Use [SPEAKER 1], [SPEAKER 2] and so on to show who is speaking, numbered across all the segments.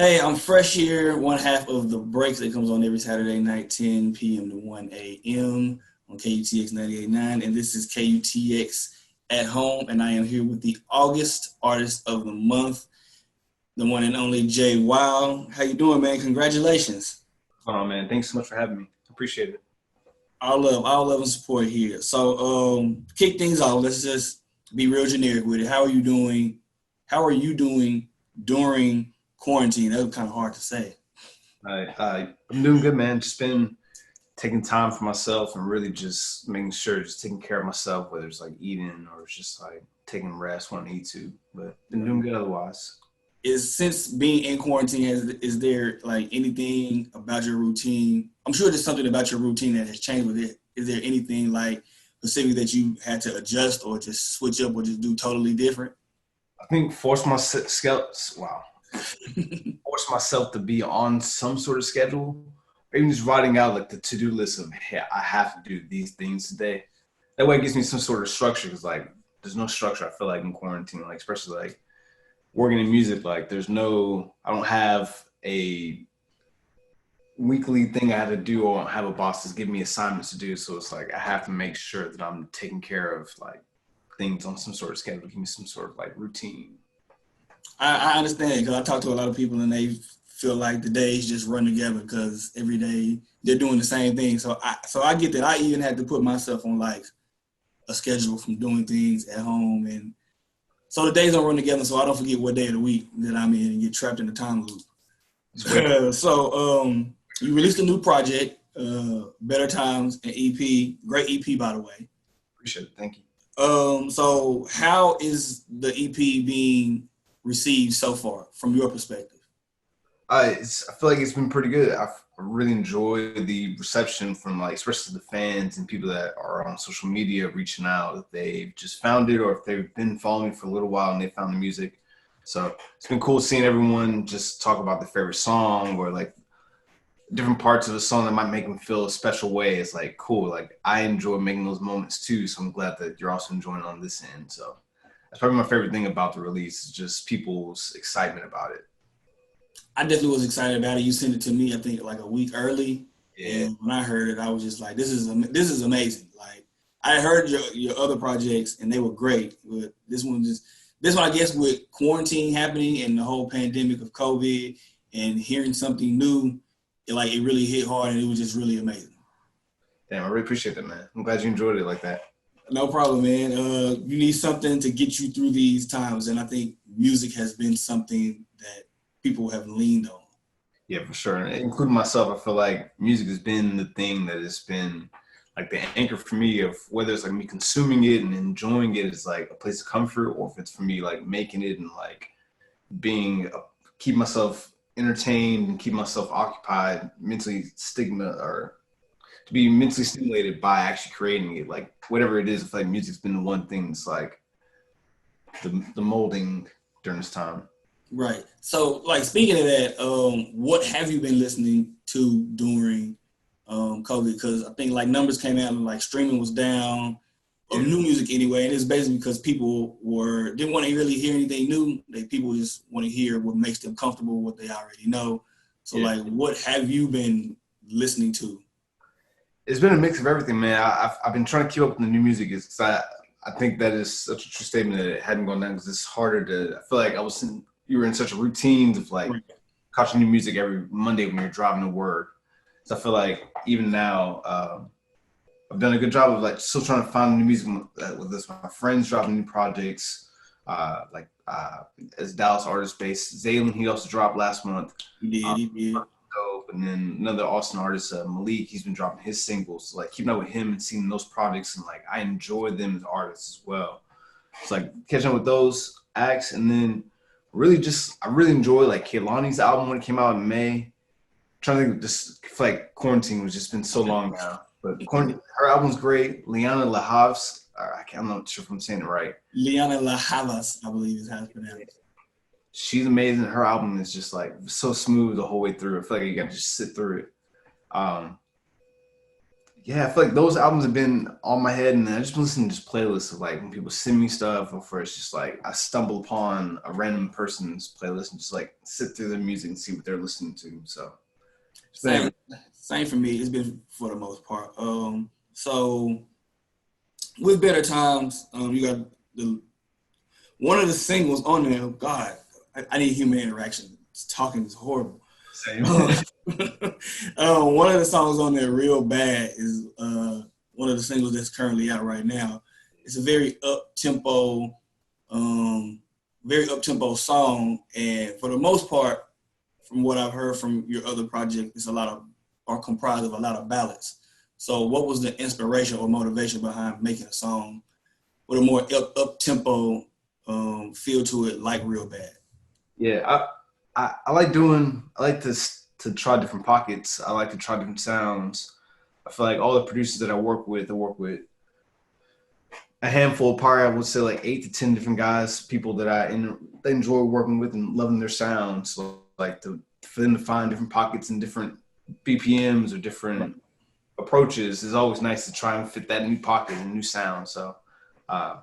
[SPEAKER 1] Hey, I'm fresh here, one half of the breaks that comes on every Saturday night, 10 p.m. to 1 a.m. on KUTX 98.9. And this is KUTX at home. And I am here with the August Artist of the Month, the one and only Jay Wile. How you doing, man? Congratulations.
[SPEAKER 2] Oh man, thanks so much for having me. Appreciate it.
[SPEAKER 1] All love and support here. So, kick things off. Let's just be real generic with it. How are you doing? How are you doing during quarantine? That was kind of hard to say.
[SPEAKER 2] I'm doing good, man. Just been taking time for myself and really just making sure, just taking care of myself, whether it's like eating or it's just like taking rest when I need to. But been doing good otherwise.
[SPEAKER 1] Is since being in quarantine, is there like anything about your routine? I'm sure there's something about your routine that has changed with it. Is there anything like specific that you had to adjust or just switch up or just do totally different?
[SPEAKER 2] I think force myself to be on some sort of schedule, or even just writing out like the to-do list of, hey, I have to do these things today. That way it gives me some sort of structure because like there's no structure I feel like in quarantine, like especially like working in music, like I don't have a weekly thing I have to do or I don't have a boss that's giving me assignments to do. So it's like I have to make sure that I'm taking care of like things on some sort of schedule, give me some sort of like routine.
[SPEAKER 1] I understand because I talk to a lot of people and they feel like the days just run together because every day they're doing the same thing. So I get that. I even had to put myself on like a schedule from doing things at home, and so the days don't run together. So I don't forget what day of the week that I'm in and get trapped in the time loop. You released a new project, Better Times, an EP, great EP by the way.
[SPEAKER 2] Appreciate it. Thank you.
[SPEAKER 1] So how is the EP being received so far from your perspective?
[SPEAKER 2] I feel like it's been pretty good. I really enjoy the reception from like, especially the fans and people that are on social media reaching out if they've just found it or if they've been following me for a little while and they found the music. So it's been cool seeing everyone just talk about their favorite song or like different parts of a song that might make them feel a special way. It's like cool. Like I enjoy making those moments too. So I'm glad that you're also enjoying on this end. So that's probably my favorite thing about the release is just people's excitement about it.
[SPEAKER 1] I definitely was excited about it. You sent it to me, I think, like a week early,
[SPEAKER 2] Yeah.
[SPEAKER 1] and when I heard it, I was just like, "This is amazing!" Like I heard your other projects, and they were great, but this one, I guess, with quarantine happening and the whole pandemic of COVID, and hearing something new, it really hit hard, and it was just really amazing.
[SPEAKER 2] Damn, I really appreciate that, man. I'm glad you enjoyed it like that.
[SPEAKER 1] No problem, man. You need something to get you through these times, and I think music has been something that people have leaned on.
[SPEAKER 2] Yeah, for sure. And including myself, I feel like music has been the thing that has been like the anchor for me of whether it's like me consuming it and enjoying it is like a place of comfort, or if it's for me like making it and like being keep myself entertained and keep myself occupied, mentally stigma or to be mentally stimulated by actually creating it. Like whatever it is, I feel like music's been the one thing that's like the molding during this time.
[SPEAKER 1] Right. So, like speaking of that, what have you been listening to during COVID? Because I think like numbers came out and like streaming was down of
[SPEAKER 2] Yeah.
[SPEAKER 1] new music anyway, and it's basically because people were didn't want to really hear anything new. People just want to hear what makes them comfortable, what they already know. So,
[SPEAKER 2] Yeah.
[SPEAKER 1] like, what have you been listening to?
[SPEAKER 2] It's been a mix of everything, man. I've been trying to keep up with the new music. Is I think that is such a true statement that it hadn't gone down because it's harder to. I feel like you were in such a routine of like
[SPEAKER 1] Right.
[SPEAKER 2] catching new music every Monday when you're driving to work. So I feel like even now, I've done a good job of like still trying to find new music with this. My friends dropping new projects, as Dallas artist based. Zaylen, he also dropped last month.
[SPEAKER 1] He did. He did.
[SPEAKER 2] Dope. And then another Austin artist, Malik, he's been dropping his singles. So, like keeping up with him and seeing those projects, and like I enjoy them as artists as well. It's like catching up with those acts, and then I really enjoy like Kehlani's album when it came out in May. I'm trying to think, just feel like quarantine was just been so long now. But her album's great. Liana Lahav's, I'm not sure if I'm saying it right.
[SPEAKER 1] Liana La Havas, I believe is how it's pronounced.
[SPEAKER 2] She's amazing. Her album is just like so smooth the whole way through. I feel like you got to just sit through it. Um, Yeah, I feel like those albums have been on my head, and I just been listening to just playlists of like when people send me stuff, or for it's just like I stumble upon a random person's playlist and just like sit through their music and see what they're listening to. So it's been
[SPEAKER 1] Same,
[SPEAKER 2] everything.
[SPEAKER 1] same for me. It's been for the most part. So with Better Times, you got the one of the singles on there. God, I need human interaction. Talking is horrible.
[SPEAKER 2] Same.
[SPEAKER 1] Uh, one of the songs on there, "Real Bad," is one of the singles that's currently out right now. It's a very up tempo song, and for the most part, from what I've heard from your other project, it's a lot of are comprised of a lot of ballads. So, what was the inspiration or motivation behind making a song with a more up tempo feel to it, like "Real Bad"?
[SPEAKER 2] Yeah, I like doing. I like to try different pockets. I like to try different sounds. I feel like all the producers that I work with a handful, probably I would say like 8 to 10 different guys, people that I enjoy working with and loving their sounds. So like for them to find different pockets and different BPMs or different approaches is always nice to try and fit that new pocket and new sound. So uh,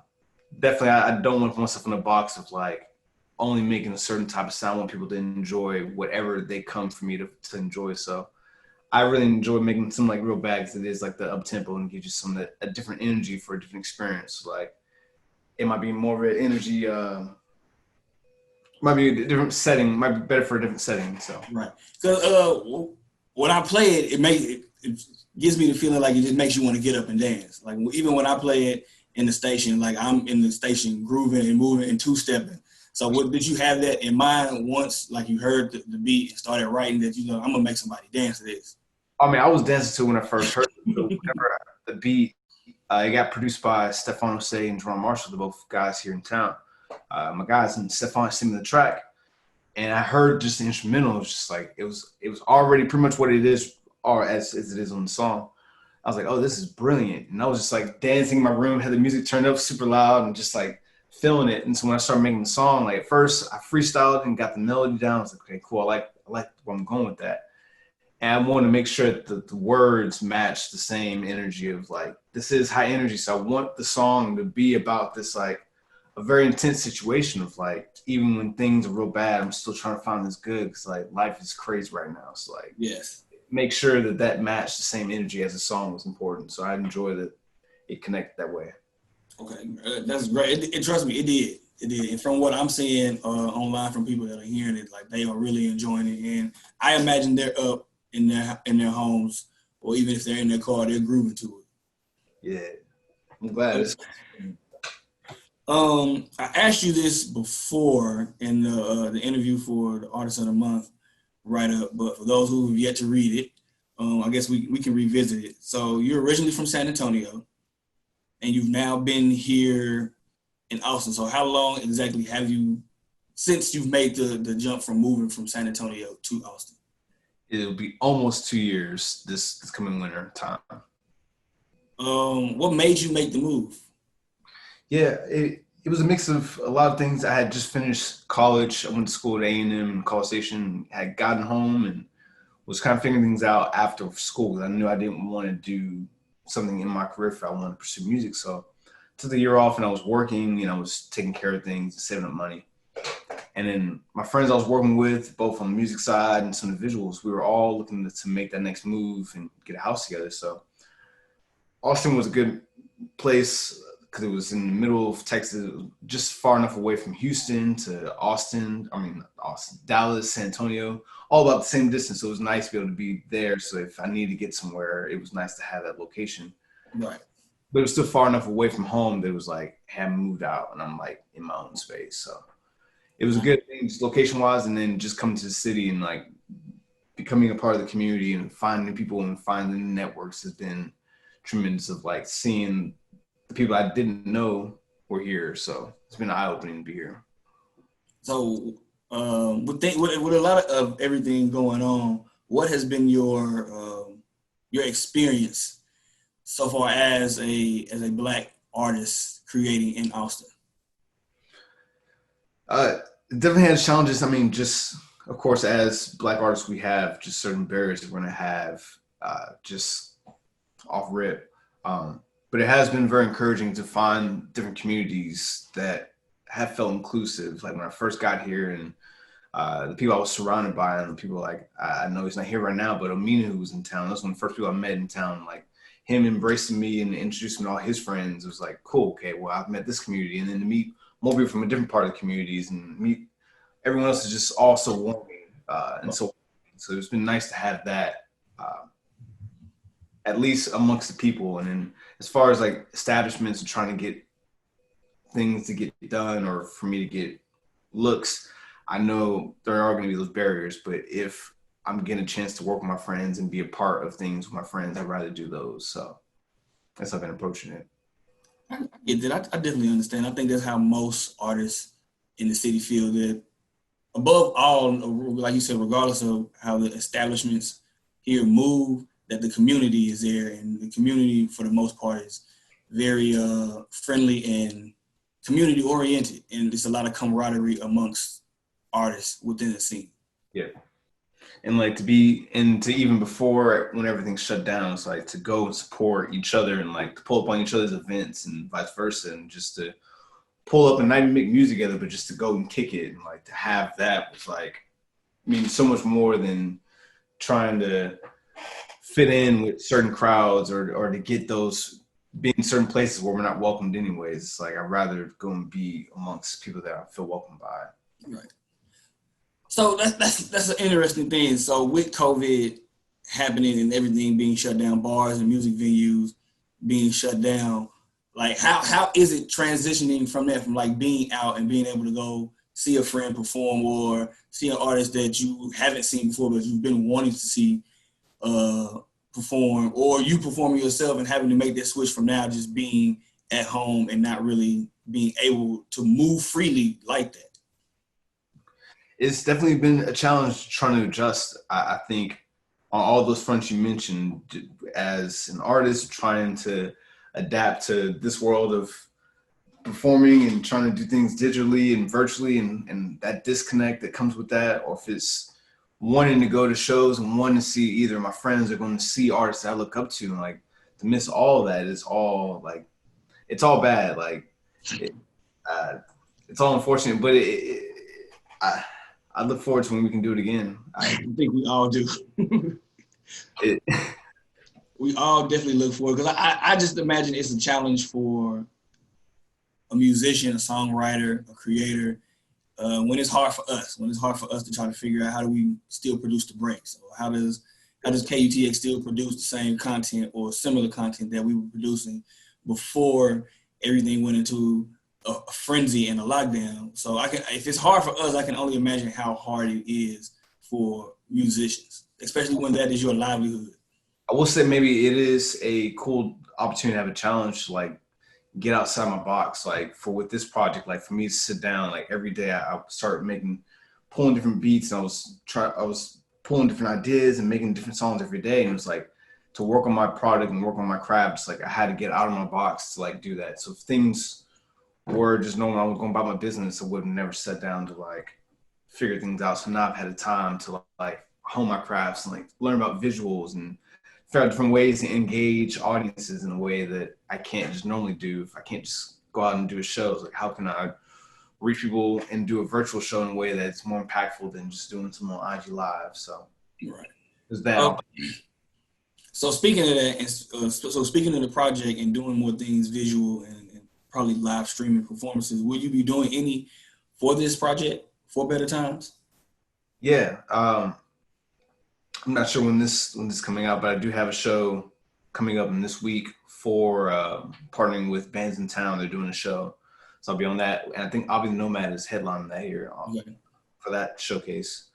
[SPEAKER 2] definitely, I don't want to put myself in a box of like only making a certain type of sound. I want people to enjoy whatever they come for me to enjoy. So I really enjoy making some like real bags. It is like the up tempo and gives you some a different energy for a different experience. Like it might be more of an energy, might be a different setting, might be better for a different setting. So
[SPEAKER 1] Right. Because when I play it, it gives me the feeling like it just makes you want to get up and dance. Like even when I play it in the station, like I'm in the station grooving and moving and two-stepping. So what did you have that in mind once, like you heard the beat and started writing that, I'm gonna make somebody dance to this?
[SPEAKER 2] I mean, I was dancing to when I first heard it. So whenever the beat, it got produced by Stefon Osae and JaRon Marshall, the both guys here in town. My guys and Stefon sent me the track, and I heard just the instrumental. It was just like it was already pretty much what it is, or as it is on the song. I was like, oh, this is brilliant, and I was just like dancing in my room, had the music turned up super loud, and just like feeling it. And so when I started making the song, like at first I freestyled and got the melody down. I was like, okay, cool. I like where I'm going with that. And I want to make sure that the words match the same energy of like, this is high energy. So I want the song to be about this, like a very intense situation of like, even when things are real bad, I'm still trying to find this good because like life is crazy right now. So like,
[SPEAKER 1] Yes.
[SPEAKER 2] make sure that matched the same energy as the song was important. So I enjoy that it connected that way.
[SPEAKER 1] Okay, that's great. Trust me, it did. It did. And from what I'm seeing online from people that are hearing it, like they are really enjoying it. And I imagine they're up in their homes, or even if they're in their car, they're grooving to
[SPEAKER 2] Yeah. I'm glad
[SPEAKER 1] it.
[SPEAKER 2] it's
[SPEAKER 1] I asked you this before in the interview for the Artist of the Month write up, but for those who have yet to read it, I guess we can revisit it. So you're originally from San Antonio, and you've now been here in Austin. So how long exactly have you since you've made the jump from moving from San Antonio to Austin?
[SPEAKER 2] it'll be almost 2 years this coming winter time.
[SPEAKER 1] What made you make the move?
[SPEAKER 2] Yeah, it was a mix of a lot of things. I had just finished college. I went to school at A&M in College Station, had gotten home and was kind of figuring things out after school. I knew I didn't want to do something in my career if I wanted to pursue music. So I took the year off and I was working, I was taking care of things and saving up money. And then my friends I was working with, both on the music side and some of the visuals, we were all looking to make that next move and get a house together. So Austin was a good place because it was in the middle of Texas, it was just far enough away from Houston to Austin. I mean, Austin, Dallas, San Antonio, all about the same distance. So it was nice to be able to be there. So if I needed to get somewhere, it was nice to have that location.
[SPEAKER 1] Right.
[SPEAKER 2] But it was still far enough away from home that it was like, I haven't moved out and I'm like in my own space. So it was a good thing just location wise. And then just coming to the city and like becoming a part of the community and finding people and finding networks has been tremendous of like seeing the people I didn't know were here. So it's been eye-opening to be here.
[SPEAKER 1] So with a lot of everything going on, what has been your experience so far as a Black artist creating in Austin?
[SPEAKER 2] Definitely had challenges. I mean, just of course, as Black artists, we have just certain barriers that we're going to have. Just off rip. But it has been very encouraging to find different communities that have felt inclusive. Like when I first got here and the people I was surrounded by, and the people like, I know he's not here right now, but Amina, who was in town, that's one of the first people I met in town. Like him embracing me and introducing me to all his friends was like, cool, okay, well, I've met this community. And then to meet more people from a different part of the communities and meet everyone else is just also warming. So it's been nice to have that, at least amongst the people. And then as far as like establishments and trying to get things to get done or for me to get looks, I know there are going to be those barriers, but if I'm getting a chance to work with my friends and be a part of things with my friends, I'd rather do those. So that's how I've been approaching it.
[SPEAKER 1] I get that. I definitely understand. I think that's how most artists in the city feel, that above all, like you said, regardless of how the establishments here move, that the community is there, and the community for the most part is very friendly and community oriented, and there's a lot of camaraderie amongst artists within the scene.
[SPEAKER 2] Yeah. And like to even before when everything's shut down, it's like to go and support each other and like to pull up on each other's events and vice versa, and just to pull up and not even make music together, but just to go and kick it, and like to have that was like, I mean, so much more than trying to fit in with certain crowds or to get those, being in certain places where we're not welcomed anyways. It's like I'd rather go and be amongst people that I feel welcomed by.
[SPEAKER 1] Right. So that's an interesting thing. So with COVID happening and everything being shut down, bars and music venues being shut down, like how is it transitioning from that, from like being out and being able to go see a friend perform or see an artist that you haven't seen before but you've been wanting to see perform, or you performing yourself and having to make that switch from now just being at home and not really being able to move freely like that?
[SPEAKER 2] It's definitely been a challenge trying to adjust. I think on all those fronts you mentioned, as an artist trying to adapt to this world of performing and trying to do things digitally and virtually, and that disconnect that comes with that, or if it's wanting to go to shows and wanting to see either my friends are going to see artists that I look up to, and like to miss all of that is all like, it's all bad. Like it's all unfortunate, but I look forward to when we can do it again.
[SPEAKER 1] I think we all do. We all definitely look forward, because I just imagine it's a challenge for a musician, a songwriter, a creator, when it's hard for us to try to figure out how do we still produce the breaks. So how does KUTX still produce the same content or similar content that we were producing before everything went into a frenzy and a lockdown? So if it's hard for us, I can only imagine how hard it is for musicians, especially when that is your livelihood.
[SPEAKER 2] I will say maybe it is a cool opportunity to have a challenge, like get outside my box. Like with this project, like for me to sit down, like every day I start pulling different beats, and I was pulling different ideas and making different songs every day. And it was like to work on my product and work on my craft, like I had to get out of my box to like do that. So if things were just knowing I was going about my business, I would have never sat down to like figure things out. So now I've had the time to like hone my crafts and like learn about visuals and figure out different ways to engage audiences in a way that I can't just normally do. If I can't just go out and do a show, it's like how can I reach people and do a virtual show in a way that's more impactful than just doing some on IG Live? So
[SPEAKER 1] right,
[SPEAKER 2] there's that.
[SPEAKER 1] So speaking of that, and so speaking of the project and doing more things visual and probably live streaming performances, will you be doing any for this project, For Better Times?
[SPEAKER 2] Yeah. I'm not sure when this is coming out, but I do have a show coming up in this week for partnering with bands in town. They're doing a show, so I'll be on that. And I think Obvi the Nomad is headlining that here for that showcase.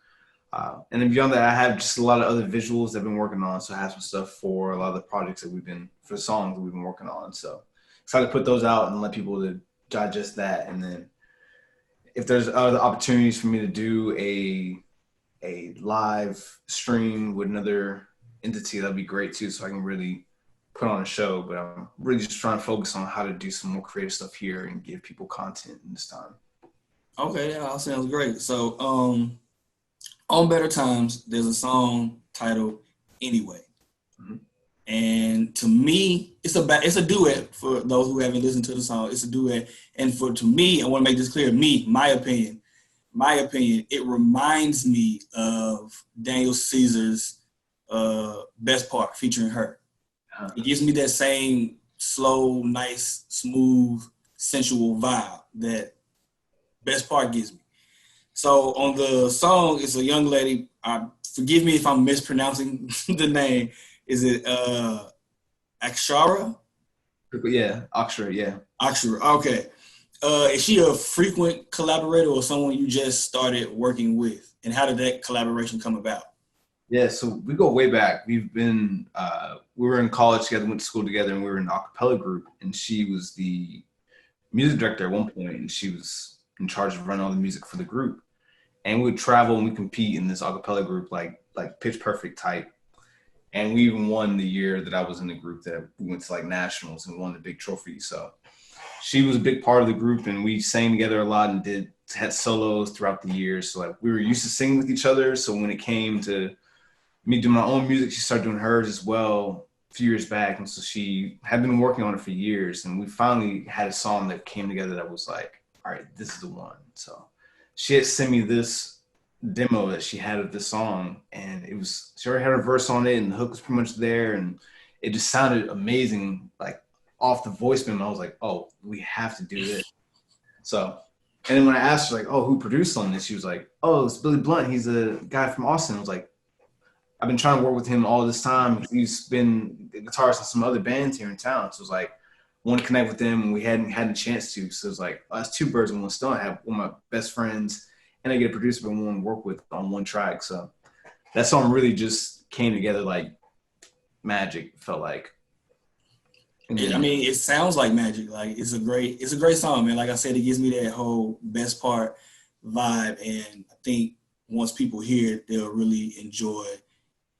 [SPEAKER 2] And then beyond that, I have just a lot of other visuals that I've been working on. So I have some stuff for a lot of the projects for the songs that we've been working on. So excited to put those out and let people to digest that. And then if there's other opportunities for me to do a live stream with another entity, that'd be great too. So I can really put on a show, but I'm really just trying to focus on how to do some more creative stuff here and give people content in this time.
[SPEAKER 1] Okay, that all sounds great. So on Better Times, there's a song titled Anyway. Mm-hmm. And to me, it's a duet. For those who haven't listened to the song, it's a duet. And to me, I want to make this clear. My opinion, it reminds me of Daniel Caesar's Best Part featuring her. It gives me that same slow, nice, smooth, sensual vibe that Best Part gives me. So on the song, it's a young lady. Forgive me if I'm mispronouncing the name. Is it Akshara?
[SPEAKER 2] Yeah, Akshara, yeah.
[SPEAKER 1] Akshara, okay. Is she a frequent collaborator or someone you just started working with? And how did that collaboration come about?
[SPEAKER 2] Yeah, so we go way back. We've been, we were in college together, went to school together, and we were in an a cappella group. And she was the music director at one point, and she was in charge of running all the music for the group. And we would travel and we compete in this a cappella group, like Pitch Perfect type. And we even won the year that I was in the group that we went to like nationals and won the big trophy. So she was a big part of the group, and we sang together a lot and had solos throughout the years. So like we were used to singing with each other. So when it came to me doing my own music, she started doing hers as well a few years back. And so she had been working on it for years. And we finally had a song that came together that was like, all right, this is the one. So she had sent me this demo that she had of this song, and she already had a verse on it, and the hook was pretty much there, and it just sounded amazing, like off the voice memo. I was like, oh, we have to do this. So, and then when I asked her, like, oh, who produced on this? She was like, oh, it's Billy Blunt. He's a guy from Austin. I was like, I've been trying to work with him all this time. He's been the guitarist in some other bands here in town. So it was like, I want to connect with them, and we hadn't had a chance to. So it was like, oh, that's two birds with one stone. I have one of my best friends, and I get a producer I want to work with on one track. So that song really just came together like magic, felt like.
[SPEAKER 1] I mean, it sounds like magic. Like it's a great song, man. Like I said, it gives me that whole Best Part vibe, and I think once people hear it, they'll really enjoy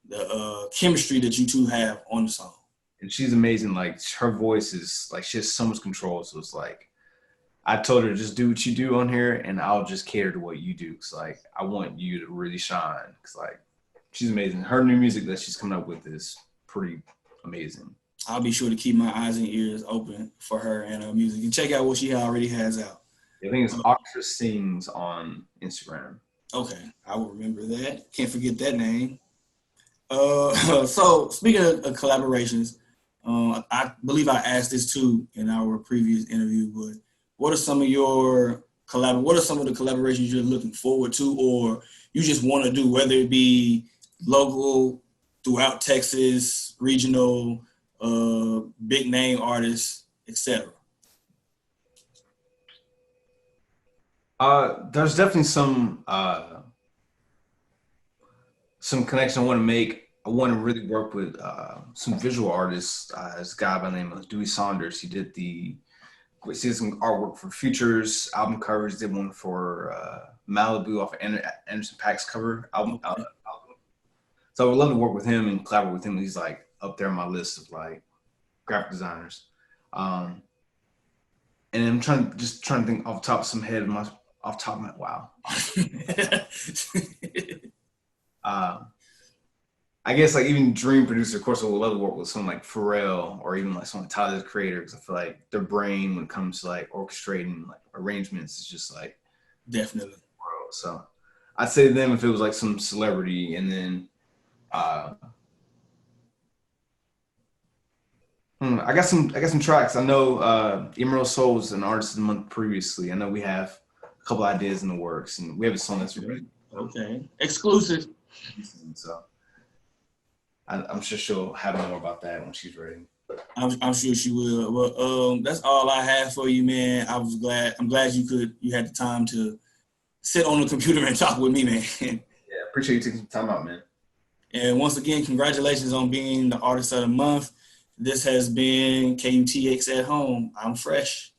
[SPEAKER 1] the chemistry that you two have on the song.
[SPEAKER 2] And she's amazing. Like her voice is like, she has so much control. So it's like, I told her to just do what you do on here, and I'll just cater to what you do. Cause like, I want you to really shine. Cause like, she's amazing. Her new music that she's coming up with is pretty amazing.
[SPEAKER 1] I'll be sure to keep my eyes and ears open for her and her music, and check out what she already has out.
[SPEAKER 2] I think it's Akshara Sings on Instagram.
[SPEAKER 1] Okay, I will remember that. Can't forget that name. So speaking of collaborations, I believe I asked this too in our previous interview, but what are some of the collaborations you're looking forward to, or you just want to do, whether it be local, throughout Texas, regional, big name artists, etc.?
[SPEAKER 2] There's definitely some connection I want to make. I want to really work with some visual artists. There's a guy by the name of Dewey Saunders. He did some artwork for Future's album covers. Did one for Malibu off of Anderson .Paak's cover album. So I would love to work with him and collaborate with him. He's like up there on my list of like graphic designers. And I'm trying to think off the top of my wow. I guess like even dream producer, of course, I would love to work with someone like Pharrell or even like someone like Tyler the Creator, because I feel like their brain when it comes to like orchestrating like arrangements is just like
[SPEAKER 1] definitely.
[SPEAKER 2] So I'd say to them if it was like some celebrity, and then I got some tracks. I know Emerald Soul was an artist of the month previously. I know we have a couple ideas in the works, and we have a song that's ready.
[SPEAKER 1] Okay, exclusive.
[SPEAKER 2] So I'm sure she'll have more about that when she's ready.
[SPEAKER 1] I'm sure she will. Well, that's all I have for you, man. I'm glad you had the time to sit on the computer and talk with me, man.
[SPEAKER 2] Yeah, appreciate you taking some time out, man.
[SPEAKER 1] And once again, congratulations on being the Artist of the Month. This has been KUTX at Home. I'm Fresh.